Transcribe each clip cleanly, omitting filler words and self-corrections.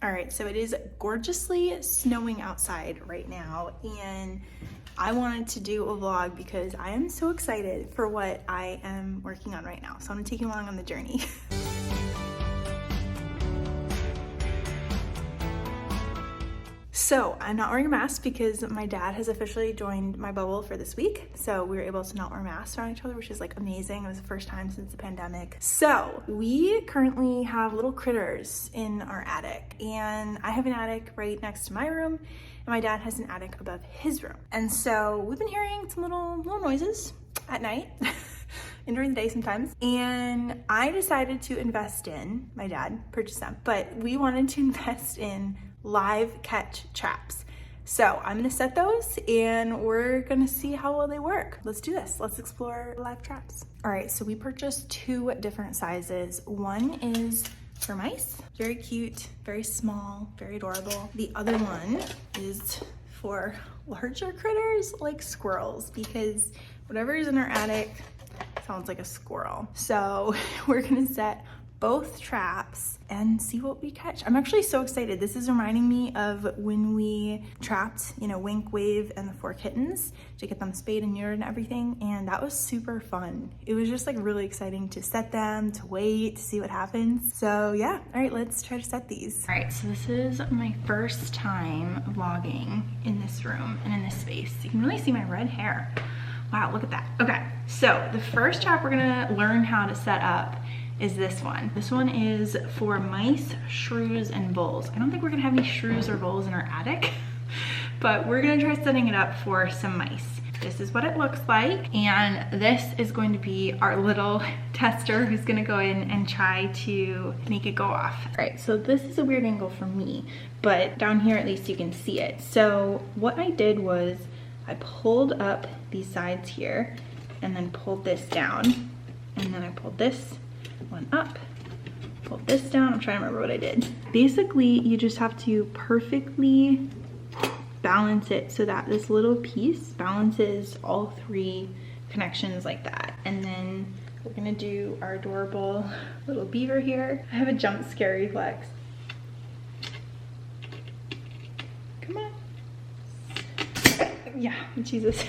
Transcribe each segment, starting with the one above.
All right, so it is gorgeously snowing outside right now, and I wanted to do a vlog because I am so excited for what I am working on right now. So I'm gonna take you along on the journey. So I'm not wearing a mask because my dad has officially joined my bubble for this week. So we were able to not wear masks around each other, which is like amazing. It was the first time since the pandemic. So we currently have little critters in our attic, and I have an attic right next to my room, and my dad has an attic above his room. And so we've been hearing some little noises at night and during the day sometimes. And I decided to invest in, my dad purchased them, but we wanted to invest in live catch traps. So I'm gonna set those and we're gonna see how well they work. Let's do this. Let's explore live traps. All right, so we purchased two different sizes. One is for mice, very cute, very small, very adorable. The other one is for larger critters like squirrels, because whatever is in our attic sounds like a squirrel. So we're gonna set both traps and see what we catch. I'm actually so excited. This is reminding me of when we trapped, Wink, Wave, and the 4 kittens to get them spayed and neutered and everything, and that was super fun. It was just like really exciting to set them, to wait, to see what happens. So yeah, all right, let's try to set these. All right, so this is my first time vlogging in this room and in this space. You can really see my red hair. Wow, look at that. Okay, so the first trap we're gonna learn how to set up is this one. This one is for mice, shrews, and voles. I don't think we're gonna have any shrews or voles in our attic, but we're gonna try setting it up for some mice. This is what it looks like, and this is going to be our little tester who's gonna go in and try to make it go off. All right, so this is a weird angle for me, but down here at least you can see it. So what I did was I pulled up these sides here and then pulled this down, and then I pulled this one up, pull this down. I'm trying to remember what I did. Basically, you just have to perfectly balance it so that this little piece balances all 3 connections like that. And then we're gonna do our adorable little beaver here. I have a jump scare reflex. Come on. Yeah, Jesus.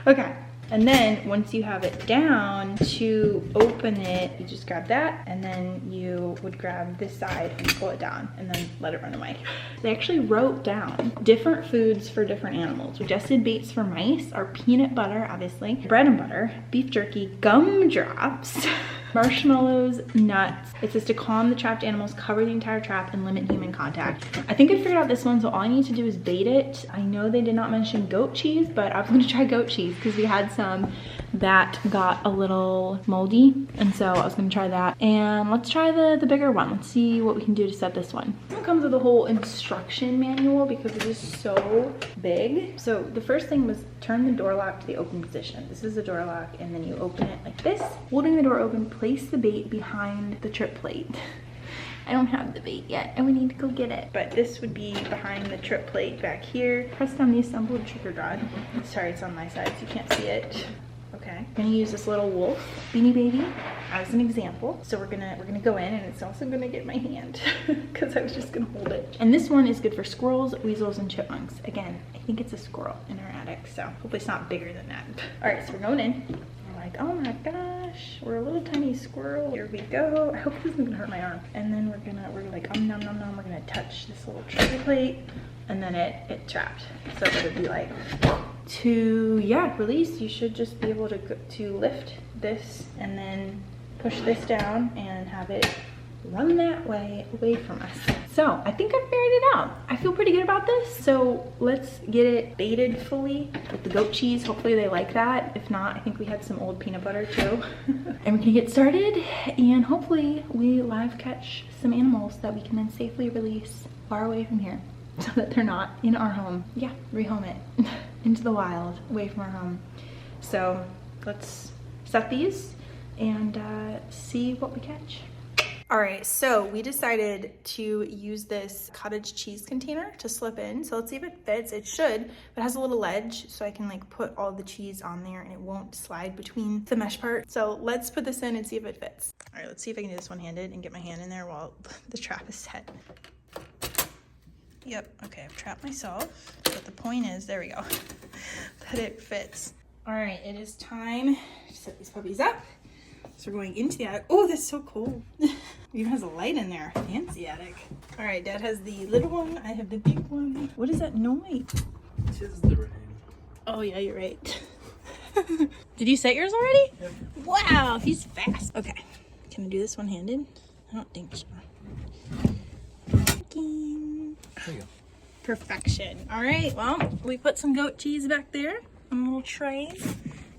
Okay. And then once you have it down, to open it, you just grab that, and then you would grab this side and pull it down and then let it run away. They actually wrote down different foods for different animals. Suggested baits for mice are peanut butter, obviously, bread and butter, beef jerky, gumdrops, marshmallows, nuts. It says to calm the trapped animals, cover the entire trap, and limit human contact. I think I figured out this one, so all I need to do is bait it. I know they did not mention goat cheese, but I was gonna try goat cheese because we had some that got a little moldy, and so I was gonna try that. And let's try the bigger one. Let's see what we can do to set this one. It comes with a whole instruction manual because it is so big. So the first thing was turn the door lock to the open position. This is the door lock, and then you open it like this. Holding the door open, place the bait behind the trip plate. I don't have the bait yet, and we need to go get it. But this would be behind the trip plate back here. Press down the assembled trigger rod. Sorry, it's on my side, so you can't see it. Okay, I'm gonna use this little wolf Beanie Baby as an example. So we're gonna go in, and it's also gonna get my hand because I was just gonna hold it. And this one is good for squirrels, weasels, and chipmunks. Again, I think it's a squirrel in our attic, so hopefully it's not bigger than that. All right, so we're going in. Like, oh my gosh, we're a little tiny squirrel. Here we go. I hope this isn't gonna hurt my arm. And then we're like, nom nom nom. We're gonna touch this little trigger plate, and then it trapped. So it would be like, to release. You should just be able to lift this and then push this down and have it run that way away from us. So I think I figured it out. I feel pretty good about this. So let's get it baited fully with the goat cheese. Hopefully they like that. If not, I think we had some old peanut butter too. And we can get started, and hopefully we live catch some animals that we can then safely release far away from here so that they're not in our home. Yeah, rehome it into the wild, away from our home. So let's set these and see what we catch. All right, so we decided to use this cottage cheese container to slip in. So let's see if it fits. It should, but it has a little ledge, so I can like put all the cheese on there and it won't slide between the mesh part. So let's put this in and see if it fits. All right, let's see if I can do this one-handed and get my hand in there while the trap is set. Yep, okay, I've trapped myself. But the point is, there we go, that it fits. All right, it is time to set these puppies up. So we're going into the attic. Oh, that's so cool. Even has a light in there. Fancy attic. All right, Dad has the little one. I have the big one. What is that noise? Tis the rain. Oh yeah, you're right. Did you set yours already? Yep. Wow, he's fast. Okay, can I do this one-handed? I don't think so. There you go. Perfection. All right, well, we put some goat cheese back there on a little tray.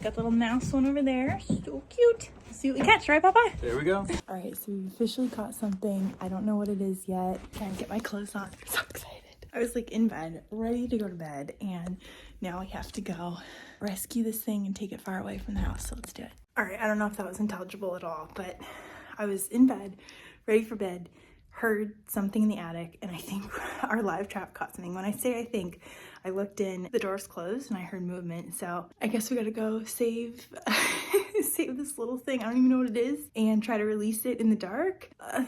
Got the little mouse one over there. So cute. Let's see what we catch, right, Papa? There we go. All right, so we officially caught something. I don't know what it is yet. Can't get my clothes on. I'm so excited. I was like in bed, ready to go to bed, and now I have to go rescue this thing and take it far away from the house. So let's do it. All right, I don't know if that was intelligible at all, but I was in bed, ready for bed, heard something in the attic, and I think our live trap caught something. When I say I think, I looked in, the door's closed, and I heard movement. So I guess we gotta go save save this little thing. I don't even know what it is, and try to release it in the dark. I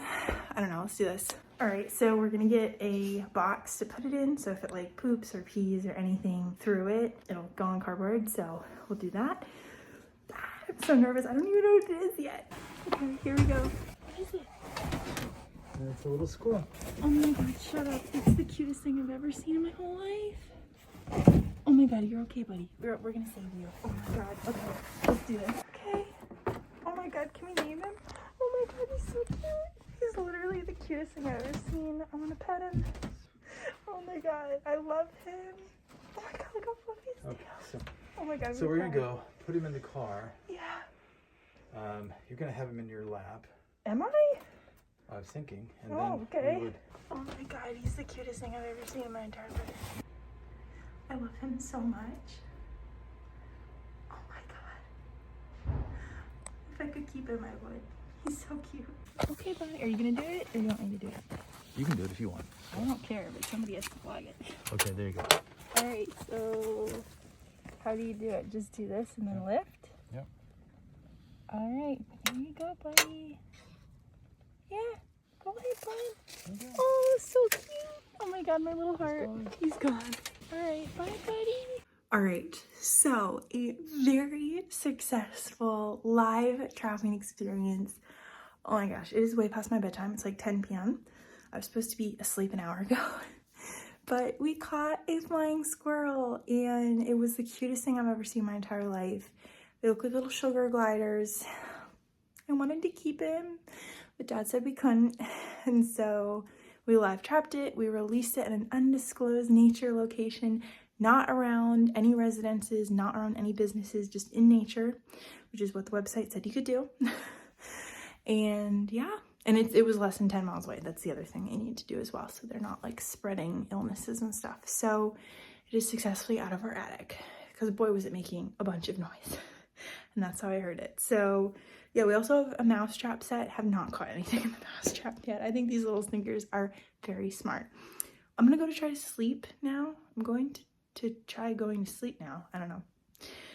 don't know, let's do this. All right, so we're gonna get a box to put it in, so if it like poops or pees or anything through it, it'll go on cardboard, so we'll do that. I'm so nervous, I don't even know what it is yet. Okay, here we go. What is it? It's a little squirrel. Oh my god, shut up. It's the cutest thing I've ever seen in my whole life. Oh my god, you're okay, buddy. We're gonna save you. Oh my god, okay, let's do this. Okay. Oh my god, can we name him? Oh my god, he's so cute. He's literally the cutest thing I've ever seen. I wanna pet him. Oh my god, I love him. Oh my god, look how fluffy he is. Okay, so, Oh my god, so we're gonna go put him in the car. Yeah. You're gonna have him in your lap. Am I? I was thinking, and Oh, then okay. we would. Oh my god, he's the cutest thing I've ever seen in my entire life. I love him so much. Oh my god. If I could keep him, I would. He's so cute. Okay, bye. Are you gonna do it, or you want me to do it? You can do it if you want. I don't care, but somebody has to flag it. Okay, there you go. Alright, so how do you do it? Just do this and then lift? Yep. Alright, there you go, buddy. Yeah, go ahead, bud. Okay. Oh, so cute. Oh my god, my little heart. He's gone. Alright, bye, buddy. Alright, so a very successful live traveling experience. Oh my gosh, it is way past my bedtime. It's like 10 p.m. I was supposed to be asleep an hour ago. But we caught a flying squirrel, and it was the cutest thing I've ever seen in my entire life. They look like little sugar gliders. I wanted to keep him, but Dad said we couldn't, and so we live trapped it. We released it at an undisclosed nature location, not around any residences, not around any businesses, just in nature, which is what the website said you could do. And yeah, and it was less than 10 miles away. That's the other thing they need to do as well, so they're not like spreading illnesses and stuff. So it is successfully out of our attic, because boy was it making a bunch of noise. And that's how I heard it. So yeah, we also have a mouse trap set. Have not caught anything in the mouse trap yet. I think these little stinkers are very smart. I'm gonna go to try to sleep now. I'm going to try going to sleep now. I don't know.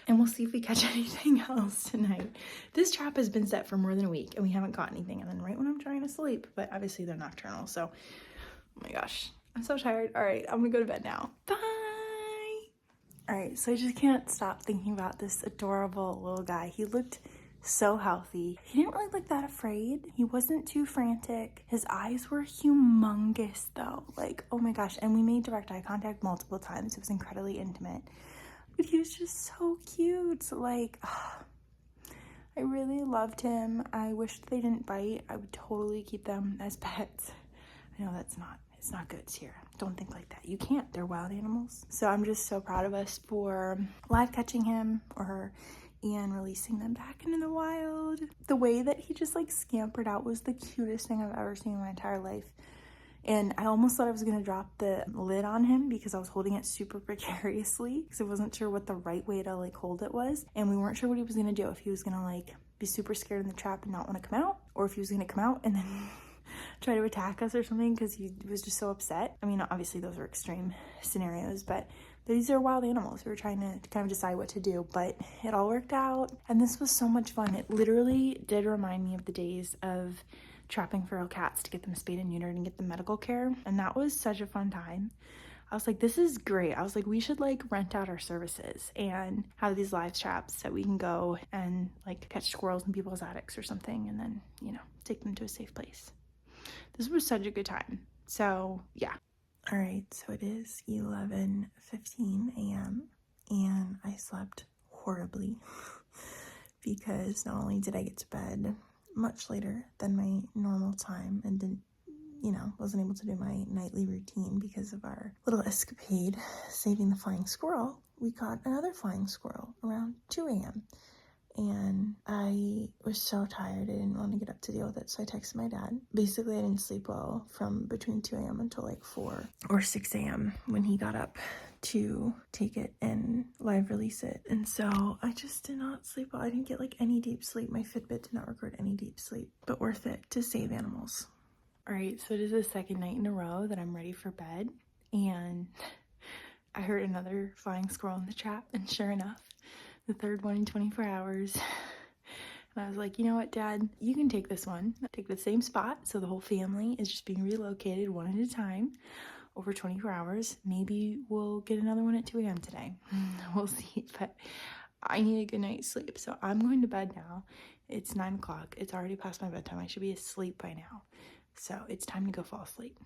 And we'll see if we catch anything else tonight. This trap has been set for more than a week and we haven't caught anything. And then right when I'm trying to sleep, but obviously they're nocturnal. So, oh my gosh, I'm so tired. All right, I'm gonna go to bed now. Bye. All right, so I just can't stop thinking about this adorable little guy. He looked so healthy. He didn't really look that afraid. He wasn't too frantic. His eyes were humongous though. Like, oh my gosh. And we made direct eye contact multiple times. It was incredibly intimate. But he was just so cute. Like, I really loved him. I wish they didn't bite. I would totally keep them as pets. I know it's not good, Sierra. Don't think like that. You can't. They're wild animals. So I'm just so proud of us for live catching him or her and releasing them back into the wild. The way that he just like scampered out was the cutest thing I've ever seen in my entire life. And I almost thought I was gonna drop the lid on him because I was holding it super precariously because I wasn't sure what the right way to like hold it was. And we weren't sure what he was gonna do, if he was gonna like be super scared in the trap and not wanna come out, or if he was gonna come out and then try to attack us or something because he was just so upset. I mean, obviously those are extreme scenarios, but these are wild animals. We were trying to kind of decide what to do, but it all worked out. And this was so much fun. It literally did remind me of the days of trapping feral cats to get them spayed and neutered and get them medical care. And that was such a fun time. I was like, this is great. I was like, we should like rent out our services and have these live traps that we can go and like catch squirrels in people's attics or something, and then, you know, take them to a safe place. This was such a good time. So yeah. All right, so it is 11:15 a.m. and I slept horribly because not only did I get to bed much later than my normal time and didn't, you know, wasn't able to do my nightly routine because of our little escapade saving the flying squirrel. We caught another flying squirrel around 2 a.m. and I was so tired. I didn't want to get up to deal with it, so I texted my dad. Basically, I didn't sleep well from between 2 a.m. until like 4 or 6 a.m. when he got up to take it and live release it. And so I just did not sleep well. I didn't get like any deep sleep. My Fitbit did not record any deep sleep, but worth it to save animals. All right, so it is the second night in a row that I'm ready for bed, and I heard another flying squirrel in the trap, and sure enough, the third one in 24 hours. And I was like, you know what, Dad, you can take this one. Take the same spot, so the whole family is just being relocated one at a time over 24 hours. Maybe we'll get another one at 2 a.m. today. We'll see, but I need a good night's sleep, so I'm going to bed now. It's 9 o'clock. It's already past my bedtime. I should be asleep by now. So it's time to go fall asleep.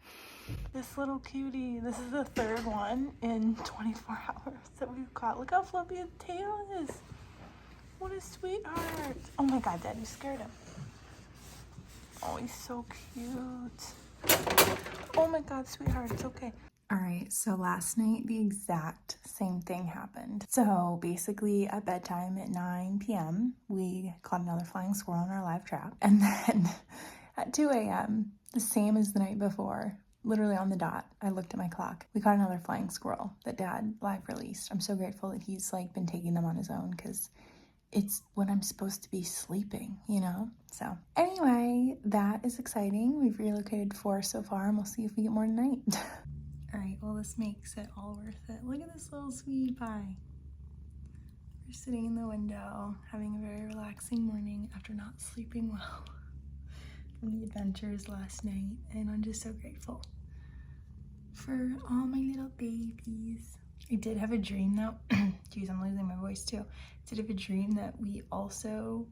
This little cutie, this is the third one in 24 hours that we've caught. Look how fluffy his tail is. What a sweetheart. Oh my God, Dad, you scared him. Oh, he's so cute. Oh my God, sweetheart, it's okay. All right, so last night, the exact same thing happened. So basically at bedtime at 9 p.m., we caught another flying squirrel in our live trap. And then at 2 a.m., the same as the night before, literally on the dot, I looked at my clock. We caught another flying squirrel that Dad live released. I'm so grateful that he's like been taking them on his own, because it's when I'm supposed to be sleeping, you know? So anyway, that is exciting. We've relocated 4 so far, and we'll see if we get more tonight. All right, well, this makes it all worth it. Look at this little sweetie pie. We're sitting in the window, having a very relaxing morning after not sleeping well from the adventures last night, and I'm just so grateful for all my little babies. I did have a dream though. Geez, I'm losing my voice too. I did have a dream that we didn't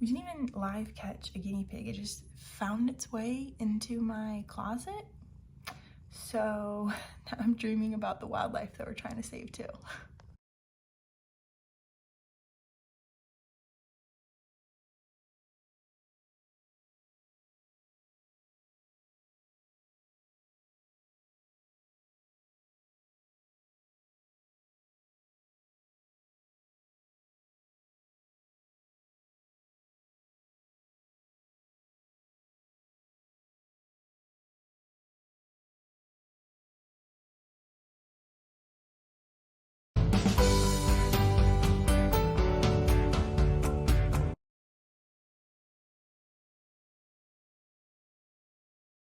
even live catch a guinea pig. It just found its way into my closet. So I'm dreaming about the wildlife that we're trying to save too.